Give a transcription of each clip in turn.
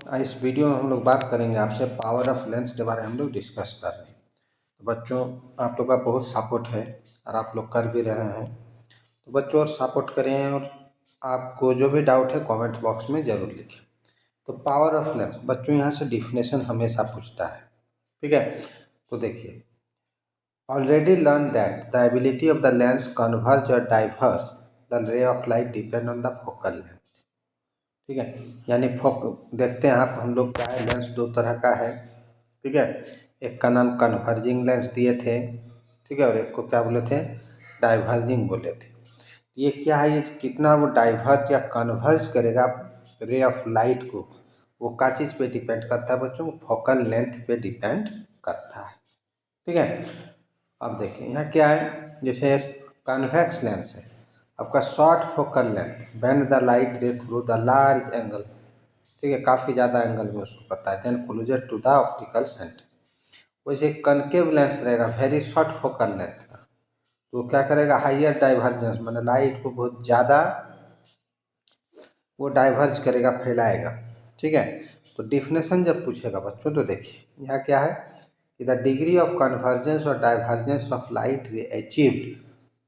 इस वीडियो में हम लोग बात करेंगे आपसे पावर ऑफ लेंस के बारे में हम लोग डिस्कस कर रहे हैं। तो बच्चों, आप लोग का बहुत सपोर्ट है और आप लोग कर भी रहे हैं। तो बच्चों और सपोर्ट करें और आपको जो भी डाउट है कमेंट बॉक्स में ज़रूर लिखें। तो पावर ऑफ लेंस बच्चों यहाँ से डिफिनेशन हमेशा पूछता है, ठीक है। तो देखिए, already learn that the ability of the lens converge और diverge the ray of light depend on the focal length, ठीक है। यानी देखते हैं आप, हम लोग क्या है, लेंस दो तरह का है, ठीक है। एक का नाम कन्वर्जिंग लेंस दिए थे, ठीक है, और एक को क्या बोले थे, डाइवर्जिंग बोले थे। ये क्या है, ये कितना वो डाइवर्ज या कन्वर्ज करेगा रे ऑफ लाइट को, वो का चीज़ पे डिपेंड करता है बच्चों, फोकल लेंथ पे डिपेंड करता है, ठीक है। अब देखिए यहाँ क्या है, जैसे कन्वेक्स लेंस है, आपका short focal length bend the light ray through the large angle, ठीक है, काफ़ी ज़्यादा एंगल में उसको करता है, then closer to the optical centre. वैसे कनकेव लेंस रहेगा वेरी शॉर्ट फोकल लेंथ का, तो क्या करेगा, हाइयर डाइवर्जेंस, मतलब लाइट को बहुत ज़्यादा वो डाइवर्ज करेगा, फैलाएगा, ठीक है। तो डिफिनेशन जब पूछेगा बच्चों तो देखिए यहाँ क्या है कि द डिग्री ऑफ कन्वर्जेंस और डाइवर्जेंस ऑफ लाइट रे achieved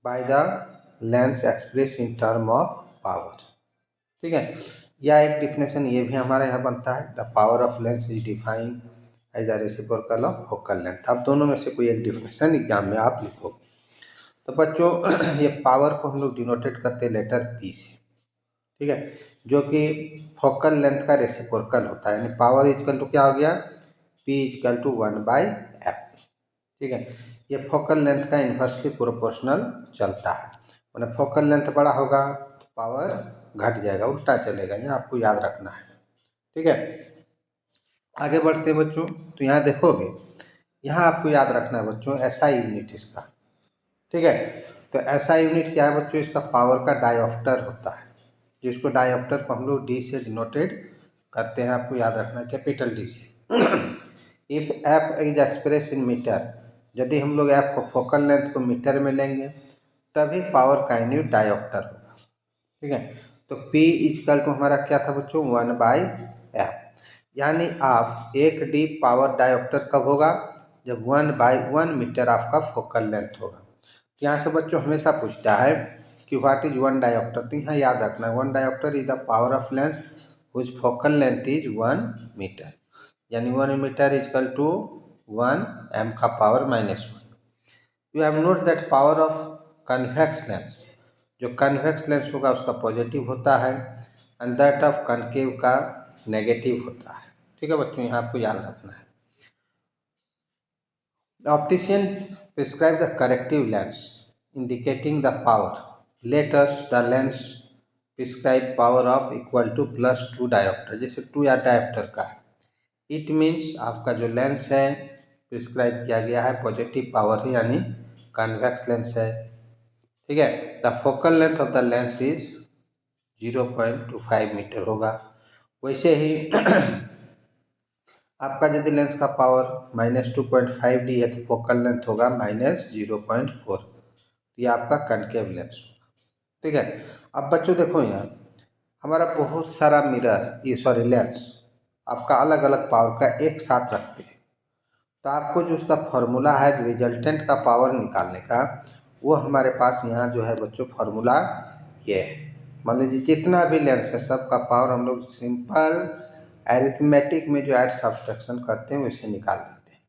by the lens express in term of power, ठीक है। या एक डिफिनेशन ये भी हमारे यहाँ बनता है, the power of lens is defined as the reciprocal of focal length. अब दोनों में से कोई एक डिफिनेशन एग्जाम में आप लिखोगे। तो बच्चों ये पावर को हम लोग डिनोटेट करते हैं लेटर पी से, ठीक है, जो कि फोकल लेंथ का रेसिप्रोकल होता है। यानी पावर इजकल टू क्या हो गया, पी इजकल टू 1/f, ठीक है। ये फोकल लेंथ का इन्वर्सली प्रोपोर्शनल चलता है, मतलब फोकल लेंथ बड़ा होगा तो पावर घट जाएगा, उल्टा चलेगा, ये आपको याद रखना है, ठीक है। आगे बढ़ते हैं बच्चों, तो यहाँ देखोगे, यहाँ आपको याद रखना है बच्चों एसआई यूनिट इसका, ठीक है। तो एसआई यूनिट क्या है बच्चों, इसका पावर का डायोप्टर होता है, जिसको डायोप्टर को हम लोग डी से डिनोटेड करते हैं, आपको याद रखना है कैपिटल डी से। If F is express in metre, यदि हम लोग एफ को फोकल लेंथ को मीटर में लेंगे तभी पावर का यूनिट डायोप्टर होगा, ठीक है। तो P इजकल टू हमारा क्या था बच्चों, 1/f। यानी आप 1D पावर डायोप्टर कब होगा, जब 1/1 मीटर आपका फोकल लेंथ होगा। तो यहाँ से बच्चों हमेशा पूछता है कि व्हाट इज 1 डायोप्टर, तो यहाँ याद रखना है 1 dioptre is the power of lens whose focal length is 1 metre, यानी 1 मीटर इजकल टू 1 m का power -1। You have note that power of convex lens, जो कन्वेक्स लेंस होगा उसका पॉजिटिव होता है, एंड दैट ऑफ कनकेव का negative होता है, ठीक है बच्चों, यहाँ आपको याद रखना है। The optician prescribe the corrective lens indicating the power. Let us the lens prescribe power of equal to +2 diopter, जैसे 2 या डायोप्टर का है। इट मीन्स आपका जो लेंस है प्रिस्क्राइब किया गया है पॉजिटिव पावर है, यानी कन्वेक्स लेंस है, ठीक है। The focal length of the lens is 0.25 metre होगा। वैसे ही आपका यदि लेंस का पावर -2.5D है तो फोकल लेंथ होगा -0.4, ये आपका कनकेव लेंस होगा, ठीक है। अब बच्चों देखो यहाँ हमारा बहुत सारा मिरर, ये सॉरी लेंस आपका अलग अलग पावर का एक साथ रखते हैं, तो आपको जो उसका फॉर्मूला है रिजल्टेंट का पावर निकालने का, वो हमारे पास यहाँ जो है बच्चों फॉर्मूला ये है। मान लीजिए जितना भी लेंस है सबका पावर हम लोग सिंपल एरिथमेटिक में जो ऐड सब्सट्रैक्शन करते हैं वैसे निकाल देते हैं।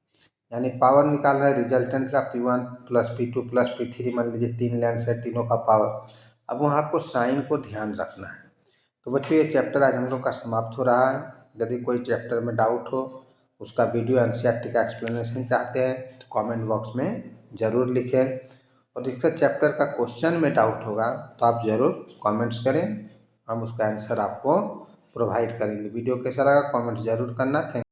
यानी पावर निकाल रहे हैं रिजल्टेंट का P1 + P2 + P3, मान लीजिए 3 लेंस है, तीनों का पावर। अब वहाँ आपको साइन को ध्यान रखना है। तो बच्चों ये चैप्टर आज हम लोग का समाप्त हो रहा है। यदि कोई चैप्टर में डाउट हो, उसका वीडियो एनसीईआरटी का एक्सप्लेनेशन चाहते हैं तो कमेंट बॉक्स में ज़रूर लिखें, और जिसका चैप्टर का क्वेश्चन में डाउट होगा तो आप ज़रूर कमेंट्स करें, हम उसका आंसर आपको प्रोवाइड करेंगे। वीडियो कैसा लगा कमेंट ज़रूर करना। थैंक